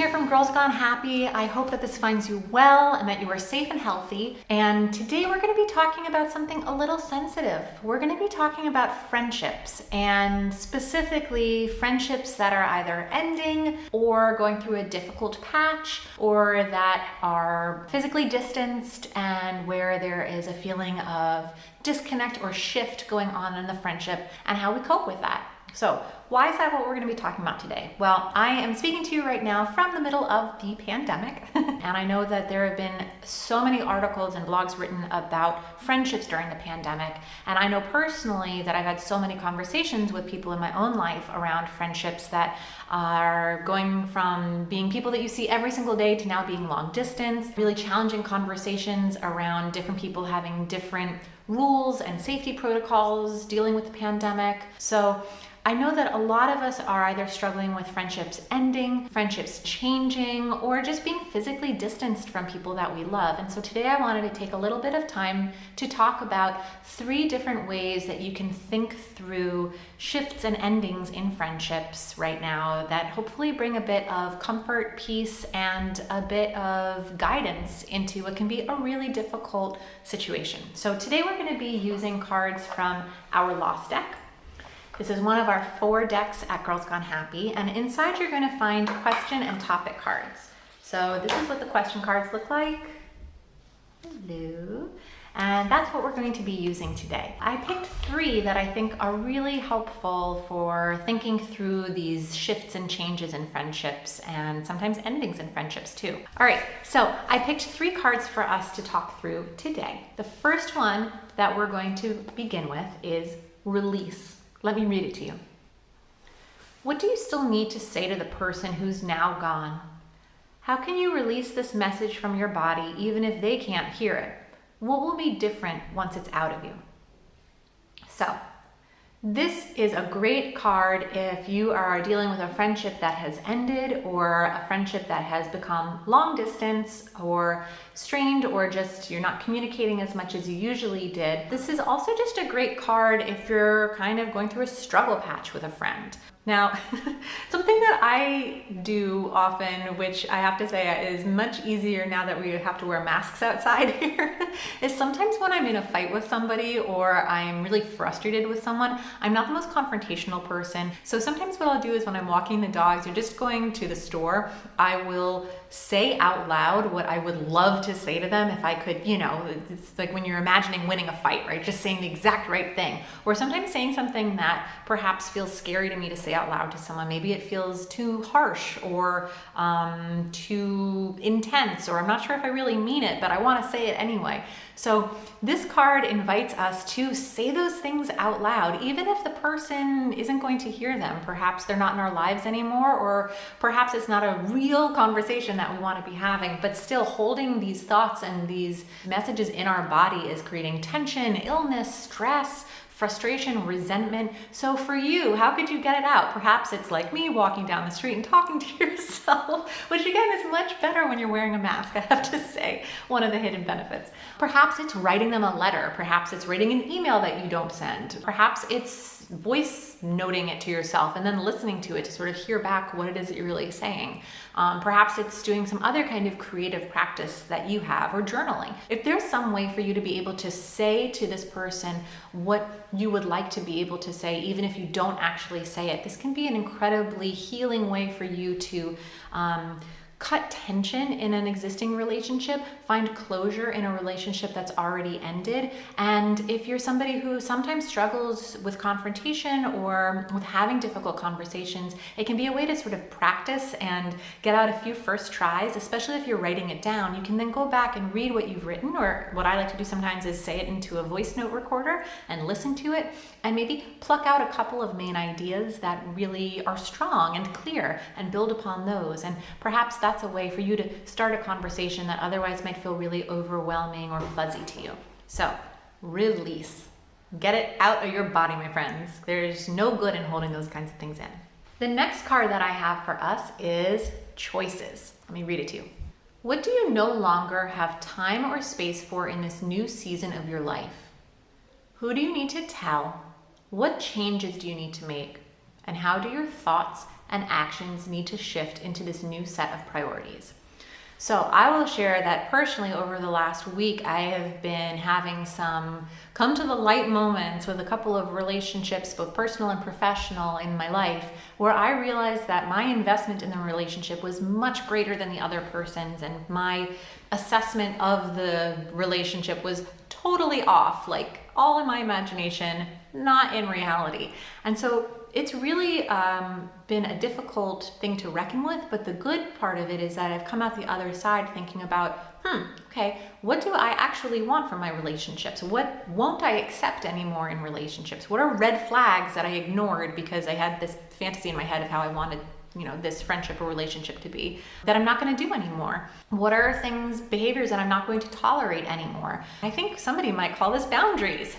here from Girls Gone Happy. I hope that this finds you well and that you are safe and healthy. And today we're going to be talking about something a little sensitive. We're going to be talking about friendships, and specifically friendships that are either ending or going through a difficult patch, or that are physically distanced and where there is a feeling of disconnect or shift going on in the friendship, and how we cope with that. So why is that what we're going to be talking about today? Well, I am speaking to you right now from the middle of the pandemic. And I know that there have been so many articles and blogs written about friendships during the pandemic. And I know personally that I've had so many conversations with people in my own life around friendships that are going from being people that you see every single day to now being long distance, really challenging conversations around different people having different rules and safety protocols dealing with the pandemic. So I know that a lot of us are either struggling with friendships ending, friendships changing, or just being physically distanced from people that we love. And so today I wanted to take a little bit of time to talk about 3 different ways that you can think through shifts and endings in friendships right now that hopefully bring a bit of comfort, peace, and a bit of guidance into what can be a really difficult situation. So today we're going to be using cards from our Lost deck. This is one of our 4 decks at Girls Gone Happy, and inside you're going to find question and topic cards. So this is what the question cards look like. Hello. And that's what we're going to be using today. I picked 3 that I think are really helpful for thinking through these shifts and changes in friendships, and sometimes endings in friendships too. All right, so I picked 3 cards for us to talk through today. The first one that we're going to begin with is release. Let me read it to you. What do you still need to say to the person who's now gone? How can you release this message from your body even if they can't hear it? What will be different once it's out of you? So, this is a great card if you are dealing with a friendship that has ended, or a friendship that has become long distance or strained, or just you're not communicating as much as you usually did. This is also just a great card if you're kind of going through a struggle patch with a friend. Now, something that I do often, which I have to say is much easier now that we have to wear masks outside here, is sometimes when I'm in a fight with somebody or I'm really frustrated with someone, I'm not the most confrontational person. So sometimes what I'll do is when I'm walking the dogs or just going to the store, I will say out loud what I would love to say to them if I could, it's like when you're imagining winning a fight, right? Just saying the exact right thing. Or sometimes saying something that perhaps feels scary to me to say out loud to someone. Maybe it feels too harsh or too intense, or I'm not sure if I really mean it, but I want to say it anyway. So this card invites us to say those things out loud, even if the person isn't going to hear them. Perhaps they're not in our lives anymore, or perhaps it's not a real conversation that we want to be having, but still holding these thoughts and these messages in our body is creating tension, illness, stress, frustration, resentment. So for you, how could you get it out? Perhaps it's like me walking down the street and talking to yourself, which again is much better when you're wearing a mask, I have to say, one of the hidden benefits. Perhaps it's writing them a letter. Perhaps it's writing an email that you don't send. Perhaps it's voice noting it to yourself and then listening to it to sort of hear back what it is that you're really saying. Perhaps it's doing some other kind of creative practice that you have, or journaling. If there's some way for you to be able to say to this person what you would like to be able to say, even if you don't actually say it, this can be an incredibly healing way for you to cut tension in an existing relationship, find closure in a relationship that's already ended. And if you're somebody who sometimes struggles with confrontation or with having difficult conversations, it can be a way to sort of practice and get out a few first tries, especially if you're writing it down. You can then go back and read what you've written, or what I like to do sometimes is say it into a voice note recorder and listen to it, and maybe pluck out a couple of main ideas that really are strong and clear and build upon those. And perhaps that's a way for you to start a conversation that otherwise might feel really overwhelming or fuzzy to you. So, release. Get it out of your body, my friends. There's no good in holding those kinds of things in. The next card that I have for us is choices. Let me read it to you. What do you no longer have time or space for in this new season of your life? Who do you need to tell? What changes do you need to make? And how do your thoughts and actions need to shift into this new set of priorities. So I will share that personally over the last week, I have been having some come to the light moments with a couple of relationships, both personal and professional in my life, where I realized that my investment in the relationship was much greater than the other person's, and my assessment of the relationship was totally off, like all in my imagination, not in reality. And so it's really been a difficult thing to reckon with, but the good part of it is that I've come out the other side thinking about, okay, what do I actually want from my relationships? What won't I accept anymore in relationships? What are red flags that I ignored because I had this fantasy in my head of how I wanted this friendship or relationship to be, that I'm not going to do anymore? What are behaviors that I'm not going to tolerate anymore? I think somebody might call this boundaries.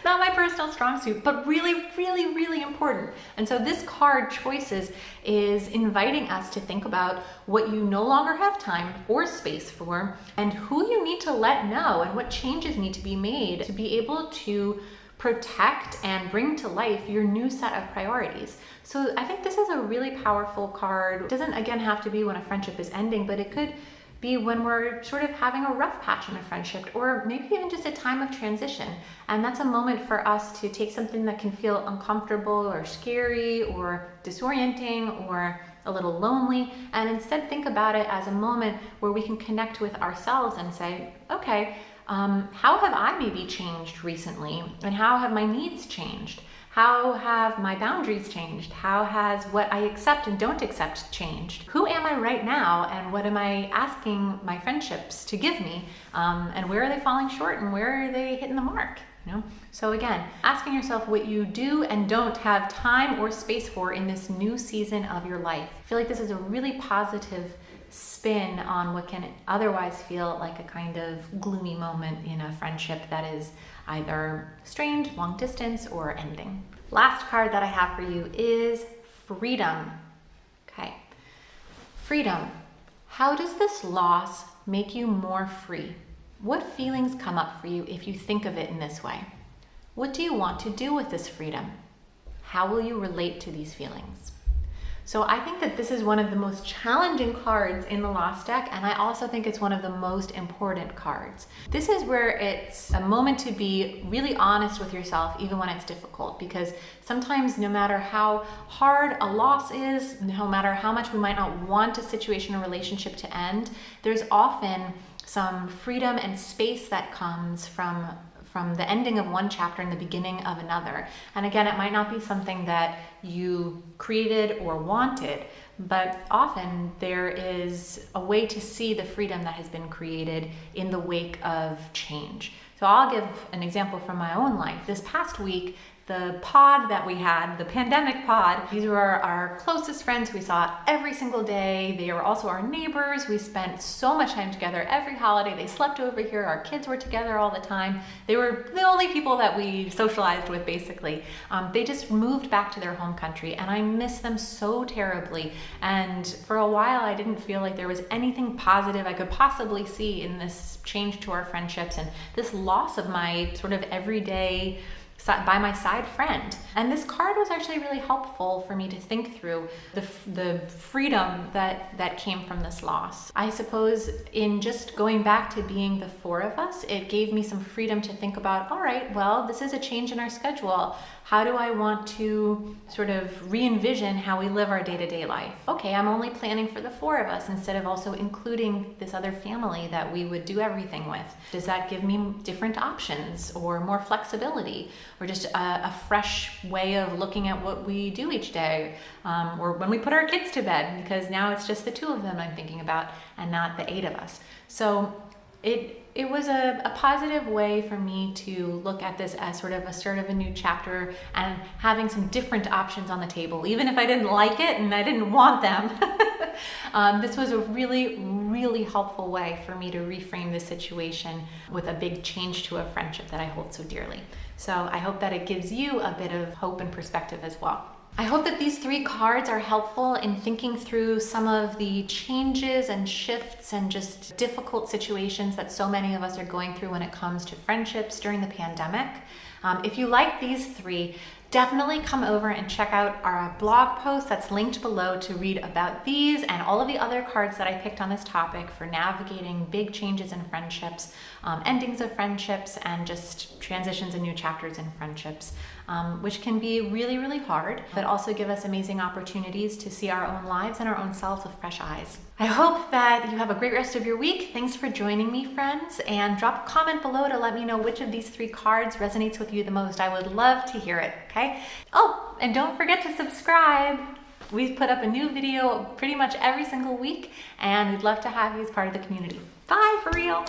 Not my personal strong suit, but really, really, really important. And so this card, Choices, is inviting us to think about what you no longer have time or space for, and who you need to let know, and what changes need to be made to be able to protect and bring to life your new set of priorities. So I think this is a really powerful card. It doesn't, again, have to be when a friendship is ending, but it could be when we're sort of having a rough patch in a friendship, or maybe even just a time of transition. And that's a moment for us to take something that can feel uncomfortable or scary or disorienting or a little lonely, and instead think about it as a moment where we can connect with ourselves and say, okay, how have I maybe changed recently? And how have my needs changed? How have my boundaries changed? How has what I accept and don't accept changed? Who am I right now, and what am I asking my friendships to give me? And where are they falling short, and where are they hitting the mark? So again, asking yourself what you do and don't have time or space for in this new season of your life. I feel like this is a really positive spin on what can otherwise feel like a kind of gloomy moment in a friendship that is either strained, long distance, or ending. Last card that I have for you is Freedom. Okay. Freedom. How does this loss make you more free? What feelings come up for you if you think of it in this way? What do you want to do with this freedom? How will you relate to these feelings? So I think that this is one of the most challenging cards in the Lost deck, and I also think it's one of the most important cards. This is where it's a moment to be really honest with yourself, even when it's difficult, because sometimes no matter how hard a loss is, no matter how much we might not want a situation or relationship to end, there's often some freedom and space that comes from the ending of one chapter and the beginning of another. And again, it might not be something that you created or wanted, but often there is a way to see the freedom that has been created in the wake of change. So I'll give an example from my own life. This past week, the pod that we had, the pandemic pod, these were our closest friends we saw every single day. They were also our neighbors. We spent so much time together every holiday. They slept over here. Our kids were together all the time. They were the only people that we socialized with, basically. They just moved back to their home country, and I miss them so terribly. And for a while, I didn't feel like there was anything positive I could possibly see in this change to our friendships and this loss of my sort of everyday by my side friend. And this card was actually really helpful for me to think through the freedom that came from this loss. I suppose in just going back to being the four of us, it gave me some freedom to think about, all right, well, this is a change in our schedule. How do I want to sort of re-envision how we live our day-to-day life? Okay, I'm only planning for the four of us instead of also including this other family that we would do everything with. Does that give me different options or more flexibility, or just a fresh way of looking at what we do each day, or when we put our kids to bed, because now it's just the two of them I'm thinking about and not the 8 of us. So it was a positive way for me to look at this as sort of a start of a new chapter and having some different options on the table, even if I didn't like it and I didn't want them. This was a really, really helpful way for me to reframe the situation with a big change to a friendship that I hold so dearly. So I hope that it gives you a bit of hope and perspective as well. I hope that these 3 cards are helpful in thinking through some of the changes and shifts and just difficult situations that so many of us are going through when it comes to friendships during the pandemic. If you like these 3, definitely come over and check out our blog post that's linked below to read about these and all of the other cards that I picked on this topic for navigating big changes in friendships, endings of friendships, and just transitions and new chapters in friendships, which can be really, really hard, but also give us amazing opportunities to see our own lives and our own selves with fresh eyes. I hope that you have a great rest of your week. Thanks for joining me, friends, and drop a comment below to let me know which of these 3 cards resonates with you the most. I would love to hear it, okay? Oh, and don't forget to subscribe. We've put up a new video pretty much every single week, and we'd love to have you as part of the community. Bye, for real.